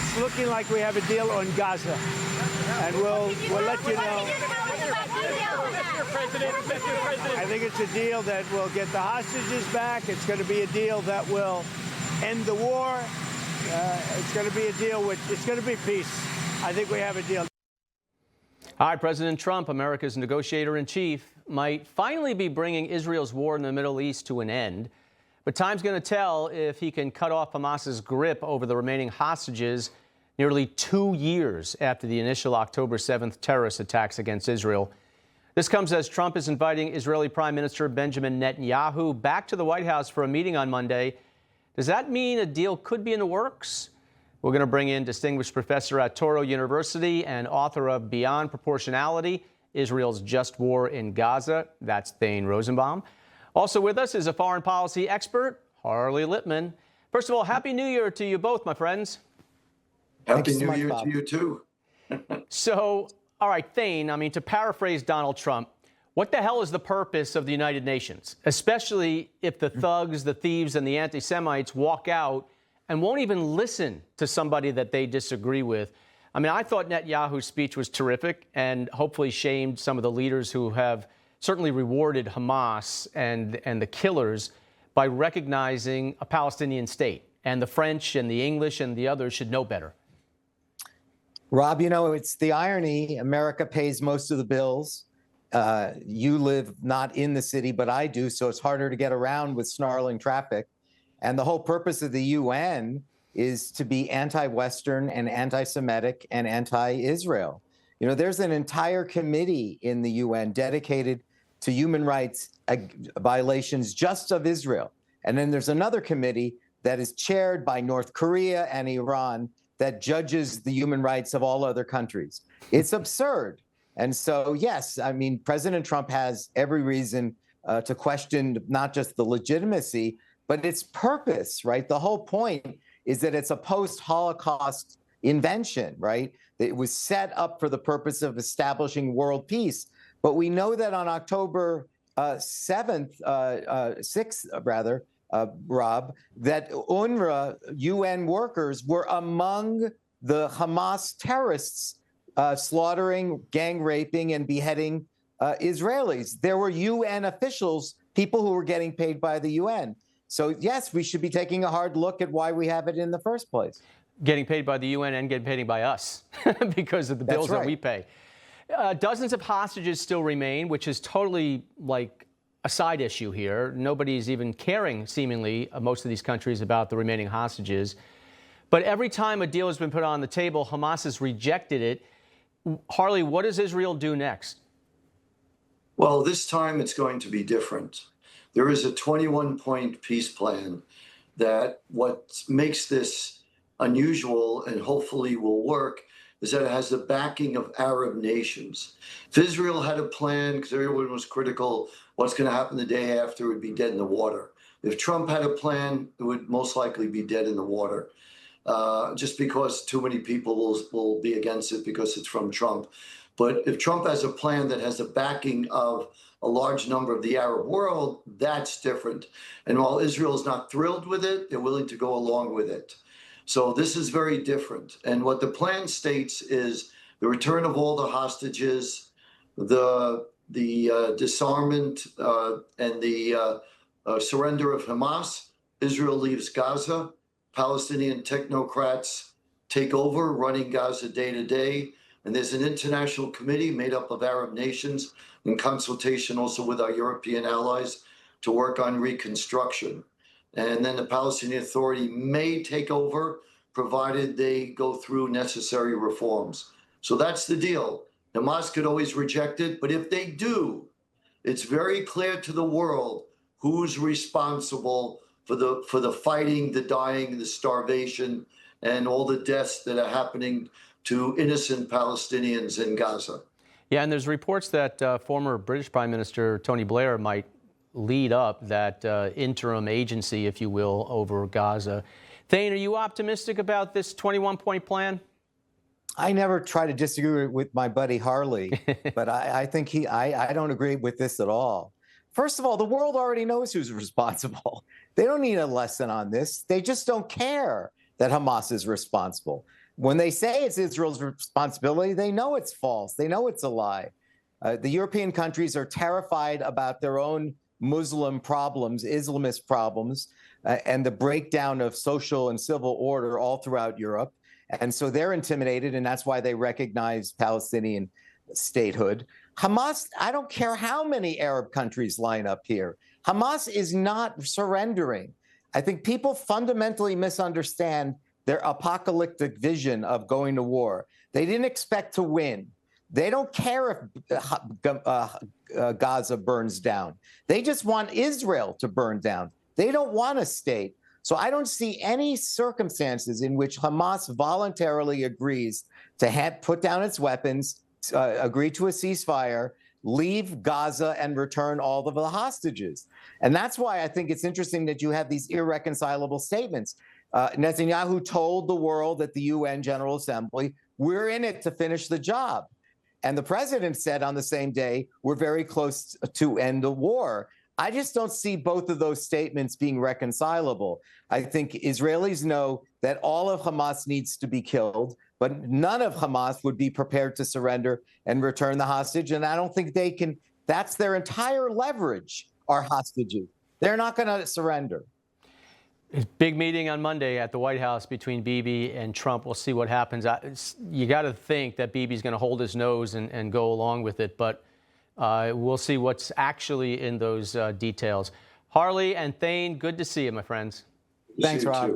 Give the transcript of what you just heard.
It's looking like we have a deal on Gaza, and we'll let you know. I think it's a deal that will get the hostages back. It's going to be a deal that will end the war. It's going to be a deal it's going to be peace. I think we have a deal. All right, President Trump, America's negotiator-in-chief, might finally be bringing Israel's war in the Middle East to an end. But time's going to tell if he can cut off Hamas's grip over the remaining hostages nearly 2 years after the initial October 7th terrorist attacks against Israel. This comes as Trump is inviting Israeli Prime Minister Benjamin Netanyahu back to the White House for a meeting on Monday. Does that mean a deal could be in the works? We're going to bring in distinguished professor at Touro University and author of Beyond Proportionality, Israel's Just War in Gaza. That's Thane Rosenbaum. Also with us is a foreign policy expert, Harley Lippman. First of all, Happy New Year to you both, my friends. Happy New Year to you, too. So, all right, Thane, I mean, to paraphrase Donald Trump, what the hell is the purpose of the United Nations, especially if the thugs, the thieves, and the anti-Semites walk out and won't even listen to somebody that they disagree with? I mean, I thought Netanyahu's speech was terrific and hopefully shamed some of the leaders who have certainly rewarded Hamas and the killers by recognizing a Palestinian state. And the French and the English and the others should know better. Rob, you know, it's the irony. America pays most of the bills. You live not in the city, but I do, so it's harder to get around with snarling traffic. And the whole purpose of the UN is to be anti-Western and anti-Semitic and anti-Israel. You know, there's an entire committee in the UN dedicated to human rights violations just of Israel. And then there's another committee that is chaired by North Korea and Iran that judges the human rights of all other countries. It's absurd. And so, yes, I mean, President Trump has every reason to question not just the legitimacy, but its purpose, right? The whole point is that it's a post-Holocaust invention, right? It was set up for the purpose of establishing world peace. But we know that on October 6th, Rob, that UNRWA UN workers were among the Hamas terrorists slaughtering, gang raping, and beheading Israelis. There were UN officials, people who were getting paid by the UN. So, yes, we should be taking a hard look at why we have it in the first place. Getting paid by the UN and getting paid by us because of the bills that we pay. Dozens of hostages still remain, which is totally like a side issue here. Nobody's even caring, seemingly, most of these countries about the remaining hostages. But every time a deal has been put on the table, Hamas has rejected it. Harley, what does Israel do next? Well, this time it's going to be different. There is a 21-point peace plan that what makes this unusual and hopefully will work is that it has the backing of Arab nations. If Israel had a plan, because everyone was critical, what's going to happen the day after, it would be dead in the water. If Trump had a plan, it would most likely be dead in the water, just because too many people will be against it because it's from Trump. But if Trump has a plan that has the backing of a large number of the Arab world, that's different. And while Israel is not thrilled with it, they're willing to go along with it. So this is very different. And what the plan states is the return of all the hostages, the disarmament and the surrender of Hamas. Israel leaves Gaza. Palestinian technocrats take over, running Gaza day to day. And there's an international committee made up of Arab nations in consultation also with our European allies to work on reconstruction. And then the Palestinian Authority may take over, provided they go through necessary reforms. So that's the deal. Hamas could always reject it, but if they do, it's very clear to the world who's responsible for the fighting, the dying, the starvation, and all the deaths that are happening to innocent Palestinians in Gaza. Yeah, and there's reports that former British Prime Minister Tony Blair might lead up that interim agency, if you will, over Gaza. Thane, are you optimistic about this 21-point plan? I never try to disagree with my buddy Harley, but I think I don't agree with this at all. First of all, the world already knows who's responsible. They don't need a lesson on this. They just don't care that Hamas is responsible. when they say it's Israel's responsibility, they know it's false. They know it's a lie. The European countries are terrified about their own Muslim problems, Islamist problems, and the breakdown of social and civil order all throughout Europe. And so they're intimidated, and that's why they recognize Palestinian statehood. Hamas, I don't care how many Arab countries line up here. Hamas is not surrendering. I think people fundamentally misunderstand their apocalyptic vision of going to war. They didn't expect to win. They don't care if Gaza burns down. They just want Israel to burn down. They don't want a state. So I don't see any circumstances in which Hamas voluntarily agrees to put down its weapons, agree to a ceasefire, leave Gaza, and return all of the hostages. And that's why I think it's interesting that you have these irreconcilable statements. Netanyahu told the world at the UN General Assembly, we're in it to finish the job. And the president said on the same day, we're very close to end the war. I just don't see both of those statements being reconcilable. I think Israelis know that all of Hamas needs to be killed, but none of Hamas would be prepared to surrender and return the hostage. And I don't think they can. That's their entire leverage, are hostages. They're not going to surrender. Big meeting on Monday at the White House between Bibi and Trump. We'll see what happens. You got to think that Bibi's going to hold his nose and go along with it, but we'll see what's actually in those details. Harley and Thane, good to see you, my friends. Thanks, Rob.